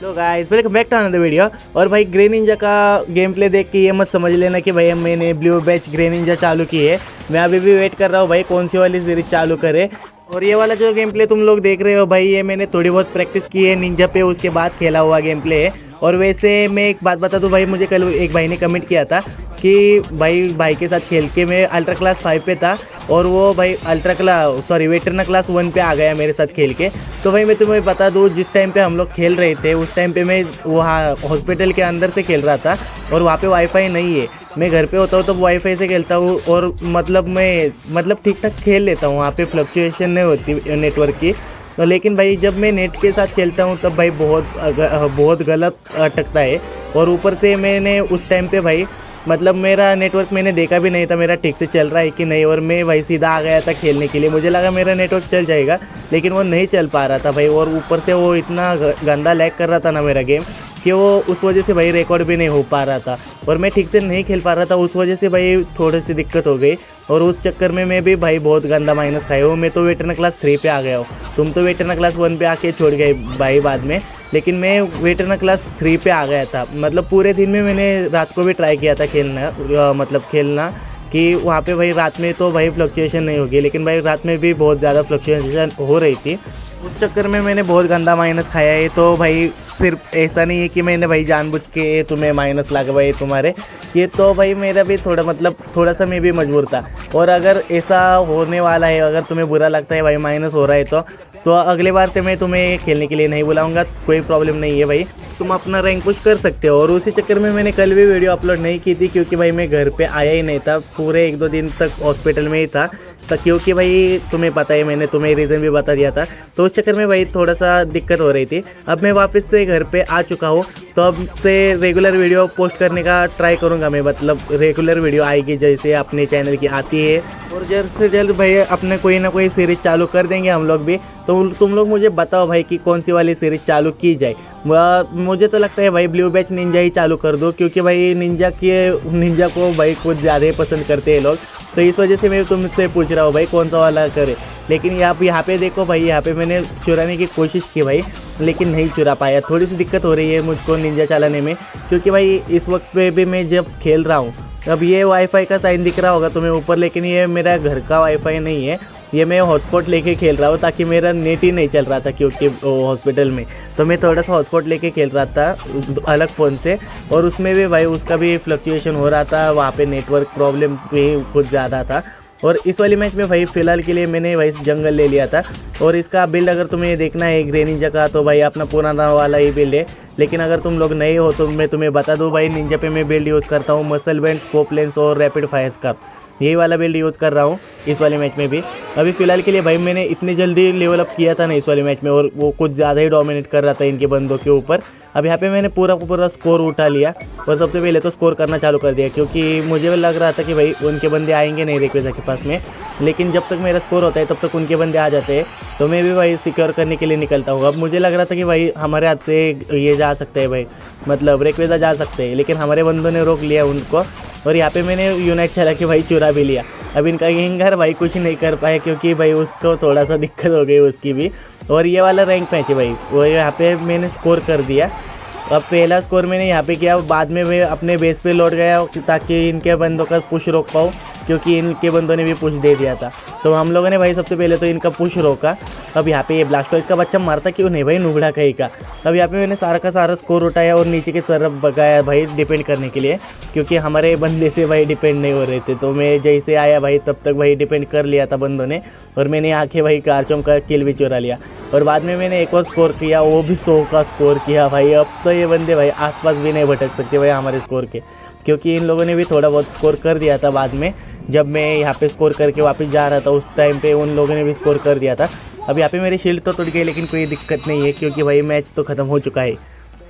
Low guys, welcome back to another video. और भाई Grey Ninja का गेम प्ले देख के ये मत समझ लेना कि भाई मैंने ब्लू बैच ग्रे निंजा चालू की है। मैं अभी भी वेट कर रहा हूँ भाई कौन सी वाली सीरीज चालू करे। और ये वाला जो गेम प्ले तुम लोग देख रहे हो भाई, ये मैंने थोड़ी बहुत प्रैक्टिस की है निंजा पे, उसके बाद खेला हुआ गेम प्ले है। और वैसे मैं एक बात बता दूँ भाई, मुझे कल एक भाई ने कमेंट किया था कि भाई के साथ खेल के मैं अल्ट्रा क्लास 5 पे था और वो भाई वेटरना क्लास 1 पे आ गया मेरे साथ खेल के। तो भाई मैं तुम्हें बता दूँ, जिस टाइम पे हम लोग खेल रहे थे उस टाइम पे मैं वहाँ हॉस्पिटल के अंदर से खेल रहा था और वहाँ पे वाईफाई नहीं है। मैं घर पे होता हूँ तो वाईफाई से खेलता हूँ और मैं ठीक ठाक खेल लेता हूँ, वहाँ पे फ्लक्चुएशन नहीं होती नेटवर्क की। तो लेकिन भाई जब मैं नेट के साथ खेलता हूँ तब भाई बहुत गलत अटकता है। और ऊपर से मैंने उस टाइम पे भाई मेरा नेटवर्क मैंने देखा भी नहीं था मेरा ठीक से चल रहा है कि नहीं, और मैं भाई सीधा आ गया था खेलने के लिए। मुझे लगा मेरा नेटवर्क चल जाएगा लेकिन वो नहीं चल पा रहा था भाई। और ऊपर से वो इतना गंदा लैग कर रहा था ना मेरा गेम कि वो उस वजह से भाई रिकॉर्ड भी नहीं हो पा रहा था और मैं ठीक से नहीं खेल पा रहा था। उस वजह से भाई थोड़ी सी दिक्कत हो गई और उस चक्कर में मैं भी भाई बहुत गंदा माइनस खाया हूँ। मैं तो वेटरना क्लास 3 पे आ गया हूँ, तुम तो वेटरना क्लास 1 पे आके छोड़ गए भाई बाद में, लेकिन मैं वेटरना क्लास 3 पे आ गया था। पूरे दिन में मैंने रात को भी ट्राई किया था खेलना कि वहाँ पे भाई रात में तो भाई फ्लक्चुएशन नहीं होगी, लेकिन भाई रात में भी बहुत ज़्यादा फ्लक्चुएशन हो रही थी। उस चक्कर में मैंने बहुत गंदा माइनस खाया है। तो भाई सिर्फ ऐसा नहीं है कि मैंने भाई जानबूझ के तुम्हें माइनस लगवाए तुम्हारे, ये तो भाई मेरा भी थोड़ा सा मैं भी मजबूर था। और अगर ऐसा होने वाला है, अगर तुम्हें बुरा लगता है भाई माइनस हो रहा है तो अगले बार से मैं तुम्हें खेलने के लिए नहीं बुलाऊंगा, कोई प्रॉब्लम नहीं है भाई, तुम अपना रैंक पुश कर सकते हो। और उसी चक्कर में मैंने कल भी वीडियो अपलोड नहीं की थी क्योंकि भाई मैं घर पे आया ही नहीं था, पूरे 1-2 दिन तक हॉस्पिटल में ही था। तो क्योंकि भाई तुम्हें पता है, मैंने तुम्हें रीज़न भी बता दिया था, तो उस चक्कर में भाई थोड़ा सा दिक्कत हो रही थी। अब मैं वापस से घर पे आ चुका हूँ तो अब से रेगुलर वीडियो पोस्ट करने का ट्राई करूँगा मैं, रेगुलर वीडियो आएगी जैसे अपने चैनल की आती है। और जल्द से जल्द भाई अपने कोई ना कोई सीरीज़ चालू कर देंगे हम लोग भी। तो तुम लोग मुझे बताओ भाई कि कौन सी वाली सीरीज़ चालू की जाए। मुझे तो लगता है भाई ब्लू बैच निंजा ही चालू कर दो, क्योंकि भाई निंजा को भाई कुछ ज़्यादा ही पसंद करते हैं लोग, तो इस वजह से मैं तुमसे पूछ रहा हूँ भाई कौन सा वाला करे। लेकिन यहाँ पे देखो भाई, यहाँ पे मैंने चुराने की कोशिश की भाई लेकिन नहीं चुरा पाया। थोड़ी सी दिक्कत हो रही है मुझको निंजा चलाने में, क्योंकि भाई इस वक्त पे भी मैं जब खेल रहा हूँ, अब ये वाईफाई का साइन दिख रहा होगा तुम्हें ऊपर, लेकिन ये मेरा घर का वाईफाई नहीं है, ये मैं हॉटस्पॉट लेके खेल रहा हूँ ताकि मेरा नेट ही नहीं चल रहा था क्योंकि हॉस्पिटल में। तो मैं थोड़ा सा हॉटस्पॉट लेके खेल रहा था अलग फ़ोन से, और उसमें भी भाई उसका भी फ्लक्चुएशन हो रहा था, वहाँ पे नेटवर्क प्रॉब्लम भी कुछ ज़्यादा था। और इस वाली मैच में भाई फ़िलहाल के लिए मैंने भाई जंगल ले लिया था। और इसका बिल्ड अगर तुम्हें देखना है ग्रे निंजा का तो भाई अपना पुराना वाला ही बिल्ड है, लेकिन अगर तुम लोग नए हो तो मैं तुम्हें बता दूं भाई, निंजा पे मैं बिल्ड यूज़ करता हूँ मसल बैंड, स्कोप लेंस और रैपिड फायर स्कार्फ, यही वाला बिल्ड यूज़ कर रहा हूँ इस वाले मैच में भी। अभी फ़िलहाल के लिए भाई मैंने इतनी जल्दी लेवल अप किया था ना इस वाले मैच में, और वो कुछ ज़्यादा ही डोमिनेट कर रहा था इनके बंदों के ऊपर। अब यहाँ पे मैंने पूरा स्कोर उठा लिया और सबसे पहले तो स्कोर करना चालू कर दिया, क्योंकि मुझे लग रहा था कि भाई उनके बंदे आएंगे नहीं रेक्वेजा के पास में, लेकिन जब तक मेरा स्कोर होता है तब तक उनके बंदे आ जाते हैं, तो मैं भी भाई सिक्योर करने के लिए निकलता हूँ। अब मुझे लग रहा था कि भाई हमारे हाथ से ये जा सकते हैं भाई, रेक्वेजा जा सकते हैं, लेकिन हमारे बंदों ने रोक लिया उनको। और यहाँ पे मैंने यूनाइट चला के भाई चुरा भी लिया। अब इनका गैंगर भाई कुछ नहीं कर पाया क्योंकि भाई उसको थोड़ा सा दिक्कत हो गई उसकी भी। और ये वाला रैंक मैच है भाई, वो यहाँ पे मैंने स्कोर कर दिया। अब पहला स्कोर मैंने यहाँ पे किया, बाद में मैं अपने बेस पे लौट गया ताकि इनके बंदों का पुश रोक पाऊँ, क्योंकि इनके बंदों ने भी पुश दे दिया था। तो हम लोगों ने भाई सबसे पहले तो इनका पुश रोका। अब यहाँ पे ये ब्लास्टोइड का बच्चा मारता क्यों नहीं भाई, नुबड़ा कहीं का। अब यहाँ पे मैंने सारा का सारा स्कोर उठाया और नीचे की तरफ भगाया भाई डिपेंड करने के लिए, क्योंकि हमारे बंदे से भाई डिपेंड नहीं हो रहे थे। तो मैं जैसे आया भाई तब तक भाई डिपेंड कर लिया था बंदों ने, और मैंने आके भाई कारचों का किल भी चुरा लिया। और बाद में मैंने एक और स्कोर किया, वो भी 100 का स्कोर किया भाई। अब तो ये बंदे भाई आसपास भी नहीं भटक सकते भाई हमारे स्कोर के, क्योंकि इन लोगों ने भी थोड़ा बहुत स्कोर कर दिया था बाद में। जब मैं यहाँ पे स्कोर करके वापस जा रहा था उस टाइम पे उन लोगों ने भी स्कोर कर दिया था। अब यहाँ पे मेरी शील्ड तो टूट गई, लेकिन कोई दिक्कत नहीं है क्योंकि भाई मैच तो ख़त्म हो चुका है।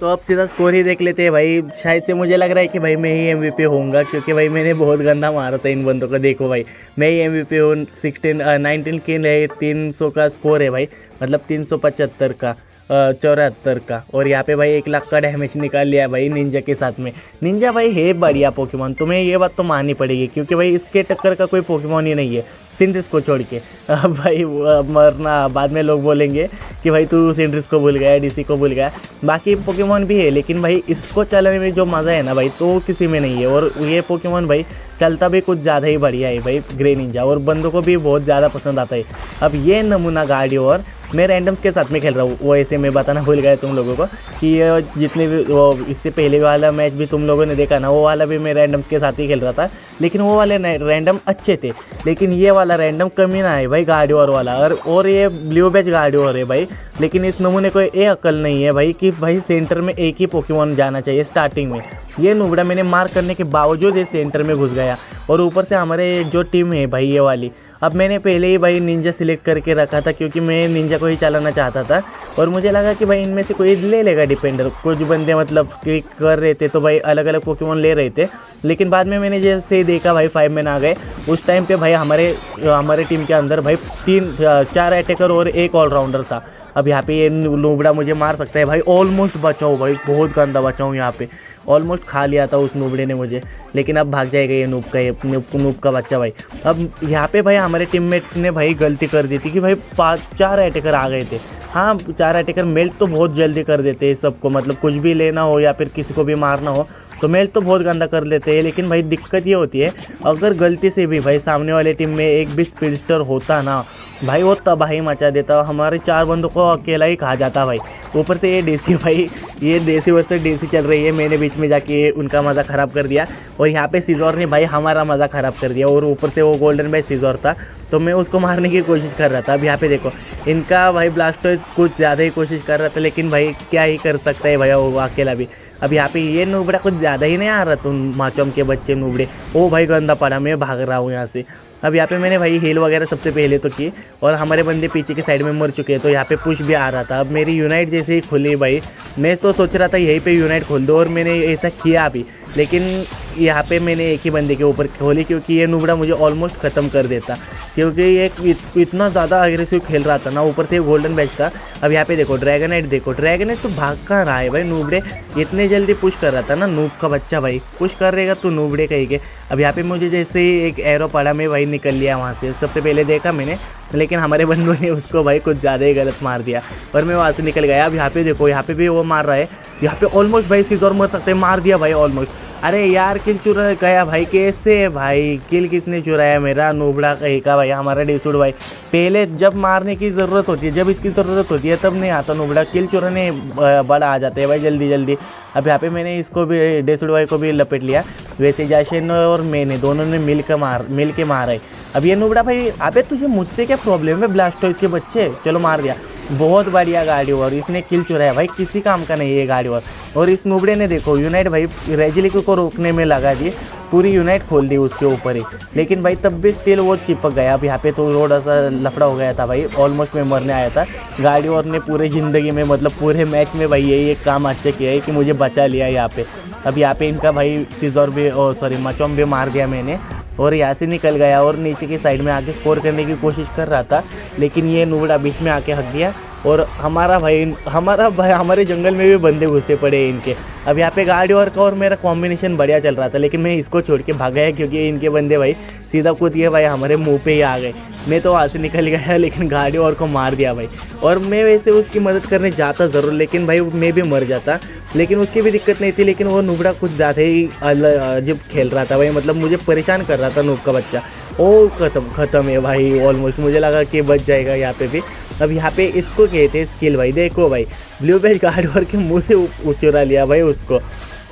तो अब सीधा स्कोर ही देख लेते हैं भाई। शायद से मुझे लग रहा है कि भाई मैं ही MVP होऊंगा, क्योंकि भाई मैंने बहुत गंदा मारा था इन बंदों को। देखो भाई मैं ही MVP हूँ। 19 किल है, 300 का स्कोर है भाई, 375 का। 74 का। और यहाँ पे भाई 1 लाख का डैमेज निकाल लिया है भाई निंजा के साथ में। निंजा भाई है बढ़िया पोकेमॉन, तुम्हें ये बात तो माननी पड़ेगी, क्योंकि भाई इसके टक्कर का कोई पोकेमॉन ही नहीं है सिंड्रेस को छोड़ के। अब भाई मरना, बाद में लोग बोलेंगे कि भाई तू सिंड्रेस को भूल गया, डीसी को भूल गया। बाकी पोकेमॉन भी है, लेकिन भाई इसको चलाने में जो मज़ा है ना भाई, तो किसी में नहीं है। और ये पोकेमॉन भाई चलता भी कुछ ज़्यादा ही बढ़िया है भाई ग्रे निंजा, और बंदों को भी बहुत ज़्यादा पसंद आता है। अब ये नमूना गाड़ी, और मैं रैंडम्स के साथ में खेल रहा हूँ, वो ऐसे मैं बताना भूल गया तुम लोगों को कि ये जितने भी वो इससे पहले वाला मैच भी तुम लोगों ने देखा ना, वो वाला भी मैं रैंडम्स के साथ ही खेल रहा था। लेकिन वो वाले रैंडम अच्छे थे, लेकिन ये वाला रैंडम कमी ना है भाई गार्डियोर वाला। और ये ब्लू बैच गार्डियोर है भाई, लेकिन इस नमूने को ये अकल नहीं है भाई कि भाई सेंटर में एक ही पोकेमॉन जाना चाहिए स्टार्टिंग में। ये नुबड़ा मैंने मार करने के बावजूद ये सेंटर में घुस गया, और ऊपर से हमारे जो टीम है भाई ये वाली, अब मैंने पहले ही भाई निंजा सिलेक्ट करके रखा था, क्योंकि मैं निंजा को ही चलाना चाहता था। और मुझे लगा कि भाई इनमें से कोई ले लेगा डिपेंडर। कुछ बंदे मतलब क्लिक कर रहे थे तो भाई अलग अलग पोकेमॉन ले रहे थे, लेकिन बाद में मैंने जैसे देखा भाई 5 मैन आ गए, उस टाइम पे भाई हमारे टीम के अंदर भाई 4 अटैकर और 1 ऑलराउंडर था। अब यहाँ पे ये नुबड़ा मुझे मार सकता है भाई, ऑलमोस्ट बचाओ भाई, बहुत गंदा बचाऊँ यहाँ पे, ऑलमोस्ट खा लिया था उस नुबड़े ने मुझे, लेकिन अब भाग जाएगा ये नूब का बच्चा भाई। अब यहाँ पे भाई हमारे टीममेट्स ने भाई गलती कर दी थी कि भाई 4 अटैकर आ गए थे। हाँ 4 अटैकर मेल्ट तो बहुत जल्दी कर देते हैं सबको, मतलब कुछ भी लेना हो या फिर किसी को भी मारना हो तो मेल्ट तो बहुत गंदा कर लेते हैं। लेकिन भाई दिक्कत ये होती है, अगर गलती से भी भाई सामने वाले टीम में एक भी स्पीडस्टर होता ना भाई, वो तबाही मचा देता, हमारे 4 बंदों को अकेला ही खा जाता भाई। ऊपर से ये देसी भाई, ये देसी वर्सेस देसी चल रही है, मैंने बीच में जाके उनका मज़ा ख़राब कर दिया, और यहाँ पे सीजोर ने भाई हमारा मज़ा ख़राब कर दिया। और ऊपर से वो गोल्डन भाई सीजोर था, तो मैं उसको मारने की कोशिश कर रहा था। अब यहाँ पे देखो इनका भाई ब्लास्टर्स कुछ ज़्यादा ही कोशिश कर रहा था, लेकिन भाई क्या ही कर सकता है भैया वो अकेला भी। अब यहाँ पे ये नुबड़ा कुछ ज़्यादा ही नहीं आ रहा, तुम माचोम के बच्चे नुबड़े, ओ भाई गंदा पड़ा, मैं भाग रहा हूँ यहाँ से। अब यहाँ पे मैंने भाई हील वगैरह सबसे पहले तो की, और हमारे बंदे पीछे के साइड में मर चुके हैं, तो यहाँ पे पुश भी आ रहा था। अब मेरी यूनाइट जैसे ही खुली भाई, मैं तो सोच रहा था यहीं पे यूनाइट खोल दो, और मैंने ऐसा किया भी, लेकिन यहाँ पे मैंने एक ही बंदे के ऊपर खोली, क्योंकि ये नुबड़ा मुझे ऑलमोस्ट ख़त्म कर देता, क्योंकि ये इतना ज़्यादा अग्रेसिव खेल रहा था ना, ऊपर से गोल्डन बैच था। अब यहाँ पे देखो ड्रैगनाइट, देखो ड्रैगनाइट तो भाग कहाँ रहा है भाई, नुबड़े इतने जल्दी पुश कर रहा था ना, नूब का बच्चा भाई पुश कर रहेगा तो नुबड़े कहीं के। अब यहाँ पे मुझे जैसे ही एक एरो पड़ा, मैं भाई निकल लिया वहाँ से, सबसे पहले देखा मैंने, लेकिन हमारे बंदों ने उसको भाई कुछ ज़्यादा ही गलत मार दिया, और मैं वहाँ से निकल गया। अब यहाँ पे देखो, यहाँ पे भी वो मार रहा है, यहाँ पे ऑलमोस्ट भाई सीजोर मर सकते, मार दिया भाई ऑलमोस्ट। अरे यार किल चुरा गया भाई, कैसे भाई किल किसने चुराया, मेरा नुबड़ा कहीं का भाई, हमारा डेसूड भाई। पहले जब मारने की ज़रूरत होती है, जब इसकी ज़रूरत होती है तब नहीं आता नुबड़ा, किल चुराने बड़ा आ जाते हैं भाई जल्दी जल्दी। अब यहाँ पे मैंने इसको भी डेसूड भाई को भी लपेट लिया। वैसे जैशन और मैंने दोनों ने मिल के मारा है। अब ये नुबड़ा भाई, अबे तुझे मुझसे क्या प्रॉब्लम है ब्लास्टोइस के बच्चे, चलो मार दिया, बहुत बढ़िया गाड़ी, और इसने किल चुराया भाई, किसी काम का नहीं है ये गाड़ी। और इस नुबड़े ने देखो यूनाइट भाई रेजिलिक को रोकने में लगा दी, पूरी यूनाइट खोल दी उसके ऊपर ही, लेकिन भाई तब भी स्टिल वो चिपक गया। अब यहाँ पे तो थोड़ा सा लफड़ा हो गया था भाई, ऑलमोस्ट मैं मरने आया था। गाड़ी और ने पूरे ज़िंदगी में, मतलब पूरे मैच में भाई यही एक काम अच्छा किया है कि मुझे बचा लिया यहाँ पे। अब यहाँ पे इनका भाई सीजोर भी, सॉरी माचोम भी मार दिया मैंने, और यहाँ से निकल गया, और नीचे की साइड में आके स्कोर करने की कोशिश कर रहा था, लेकिन ये नुबड़ा बीच में आके हक गया। और हमारा भाई हमारे जंगल में भी बंदे घुसे पड़े हैं इनके। अब यहाँ पे गाड़ी और का और मेरा कॉम्बिनेशन बढ़िया चल रहा था, लेकिन मैं इसको छोड़ के भाग गया, क्योंकि इनके बंदे भाई सीधा कूद के भाई हमारे मुंह पे ही आ गए। मैं तो वहाँ से निकल गया, लेकिन गाड़ी और को मार दिया भाई। और मैं वैसे उसकी मदद करने जाता ज़रूर, लेकिन भाई मैं भी मर जाता, लेकिन उसकी भी दिक्कत नहीं थी। लेकिन वो नुबड़ा कुछ ज़्यादा ही अजीब खेल रहा था भाई, मतलब मुझे परेशान कर रहा था नूब का बच्चा। ओ ख़त्म है भाई ऑलमोस्ट, मुझे लगा कि बच जाएगा यहाँ पे भी। अब यहाँ पे इसको कहते हैं स्किल भाई, देखो भाई ब्लू बैच गार्ड के मुँह से चुरा लिया भाई उसको।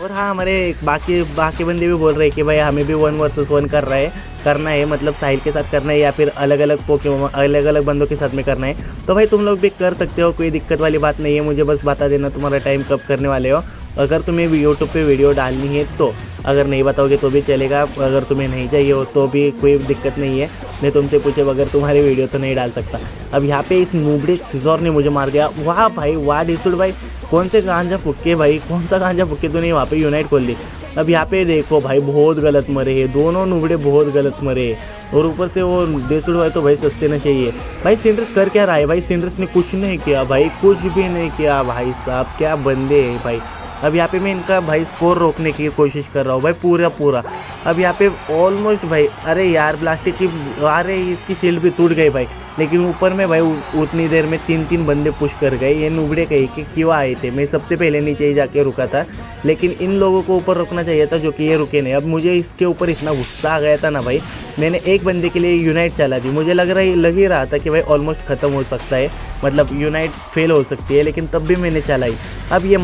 और हाँ, हमारे बाकी बंदे भी बोल रहे हैं कि भाई हमें भी 1 वर्सेस 1 करना है, मतलब साहिल के साथ करना है या फिर अलग अलग बंदों के साथ में करना है। तो भाई तुम लोग भी कर सकते हो, कोई दिक्कत वाली बात नहीं है, मुझे बस बता देना तुम्हारा टाइम कब करने वाले हो। अगर तुम्हें यूट्यूब पे वीडियो डालनी है तो अगर नहीं बताओगे तो भी चलेगा, अगर तुम्हें नहीं चाहिए हो तो भी कोई दिक्कत नहीं है, मैं तुमसे पूछे बगैर तुम्हारी वीडियो तो नहीं डाल सकता। अब यहाँ पे इस नूबड़े सिजोर ने मुझे मार दिया। वाह भाई वाह डिसूड भाई, कौन से गांजा फुक्के भाई, कौन सा गांजा फुक्के तूने वहाँ पे यूनाइट खोल ली। अब यहाँ पे देखो भाई बहुत गलत मरे हैं, दोनों नुबड़े बहुत गलत मरे हैं, और ऊपर से वो डिसूड भाई तो भाई सस्ते ना चाहिए। भाई सिंड्रेस कर क्या रहा है भाई, सिंड्रेस ने कुछ नहीं किया भाई, कुछ भी नहीं किया भाई साहब, क्या बंदे हैं भाई। अब यहाँ पे मैं इनका भाई स्कोर रोकने की कोशिश कर रहा हूँ भाई पूरा। अब यहाँ पे ऑलमोस्ट भाई, अरे यार ब्लास्टिक की, अरे इसकी शील्ड भी टूट गई भाई, लेकिन ऊपर में भाई उतनी देर में 3 बंदे पुश कर गए। ये नुबड़े कहीं कि क्यों आए थे, मैं सबसे पहले नीचे ही जाके रुका था, लेकिन इन लोगों को ऊपर रुकना चाहिए था जो कि ये रुके नहीं। अब मुझे इसके ऊपर इतना गुस्सा आ गया था ना भाई, मैंने एक बंदे के लिए यूनाइट चला दी, मुझे लग ही रहा था कि भाई ऑलमोस्ट ख़त्म हो सकता है, मतलब यूनाइट फेल हो सकती है, लेकिन तब भी मैंने चलाई। अब ये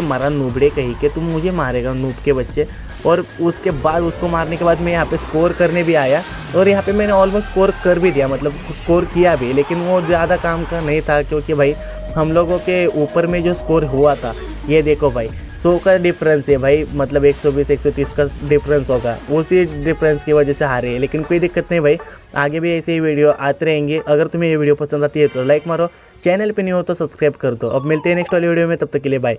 मरा नूबड़े कहीं के, तुम मुझे मारेगा नूब के बच्चे। और उसके बाद उसको मारने के बाद मैं यहाँ पे स्कोर करने भी आया, और यहाँ पे मैंने ऑलमोस्ट स्कोर कर भी दिया, मतलब स्कोर किया भी, लेकिन वो ज़्यादा काम का नहीं था, क्योंकि भाई हम लोगों के ऊपर में जो स्कोर हुआ था, ये देखो भाई 100 का डिफरेंस है भाई, मतलब 120-130 का डिफरेंस होगा, उसी डिफरेंस की वजह से हारे हैं। लेकिन कोई दिक्कत नहीं भाई, आगे भी ऐसे ही वीडियो आते रहेंगे। अगर तुम्हें ये वीडियो पसंद आती है तो लाइक मारो, चैनल पे नहीं हो तो सब्सक्राइब कर दो। अब मिलते हैं नेक्स्ट वाली वीडियो में, तब तक के लिए बाय।